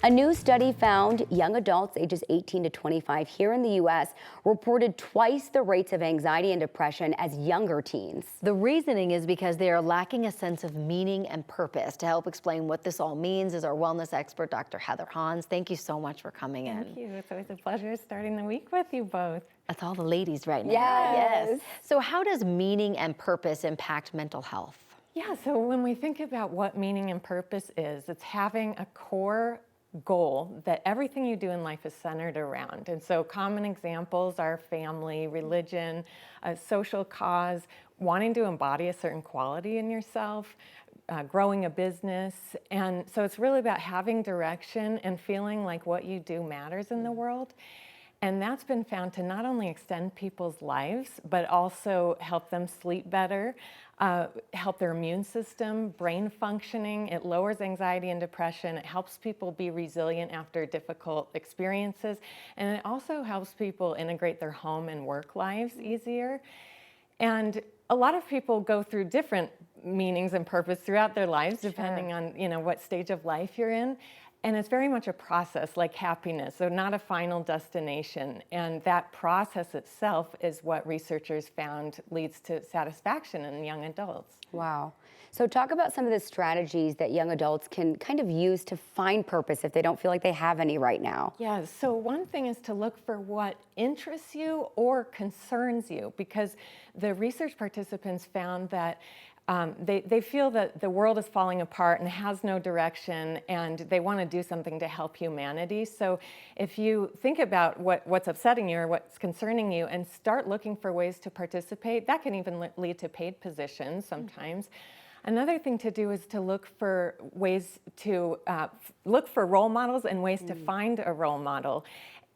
A new study found young adults ages 18 to 25 here in the U.S. reported twice the rates of anxiety and depression as younger teens. The reasoning is because they are lacking a sense of meaning and purpose. To help explain what this all means is our wellness expert, Dr. Heather Hans. Thank you so much for coming in. Thank you. It's always a pleasure starting the week with you both. That's all the ladies right now. Yes. So how does meaning and purpose impact mental health? Yeah, so when we think about what meaning and purpose is, it's having a core goal that everything you do in life is centered around. And so common examples are family, religion, a social cause, wanting to embody a certain quality in yourself, growing a business. And so it's really about having direction and feeling like what you do matters in the world. And that's been found to not only extend people's lives, but also help them sleep better, help their immune system, brain functioning. It lowers anxiety and depression. It helps people be resilient after difficult experiences. And it also helps people integrate their home and work lives easier. And a lot of people go through different meanings and purpose throughout their lives, depending on, what stage of life you're in. And it's very much a process, like happiness, so not a final destination. And that process itself is what researchers found leads to satisfaction in young adults. Wow. So talk about some of the strategies that young adults can kind of use to find purpose if they don't feel like they have any right now. Yeah, so one thing is to look for what interests you or concerns you, because the research participants found that they feel that the world is falling apart and has no direction, and they want to do something to help humanity. So if you think about what's upsetting you or what's concerning you and start looking for ways to participate, that can even lead to paid positions sometimes. Another thing to do is to look for ways to look for role models and ways to find a role model.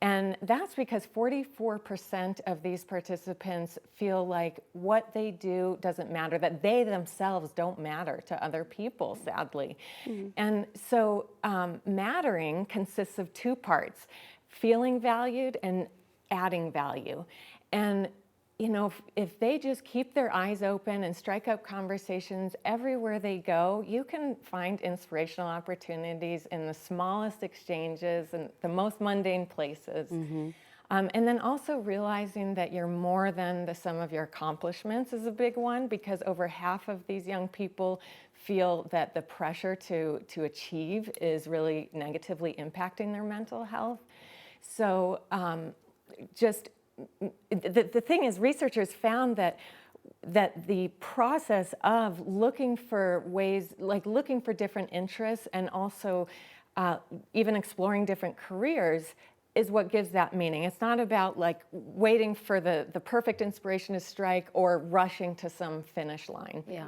And that's because 44% of these participants feel like what they do doesn't matter, that they themselves don't matter to other people, sadly. And so mattering consists of two parts: feeling valued and adding value. And if they just keep their eyes open and strike up conversations everywhere they go, you can find inspirational opportunities in the smallest exchanges and the most mundane places. And then also realizing that you're more than the sum of your accomplishments is a big one, because over half of these young people feel that the pressure to achieve is really negatively impacting their mental health. So the thing is, researchers found that the process of looking for ways, like looking for different interests and also even exploring different careers, is what gives that meaning. It's not about like waiting for the perfect inspiration to strike or rushing to some finish line. Yeah.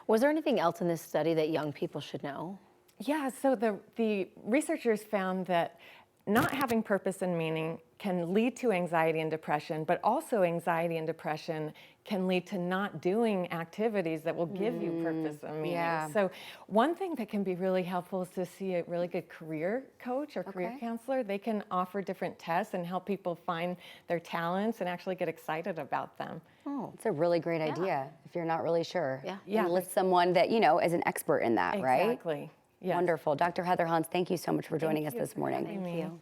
Was there anything else in this study that young people should know? Yeah, so the researchers found that not having purpose and meaning can lead to anxiety and depression, but also anxiety and depression can lead to not doing activities that will give you purpose and meaning. So one thing that can be really helpful is to see a really good career coach or career counselor. They can offer different tests and help people find their talents and actually get excited about them. Oh, it's a really great idea if you're not really sure. Yeah. Enlist someone that, is an expert in that, right? Exactly. Yes. Wonderful. Dr. Heather Hans, thank you so much for joining us this morning. Thank you.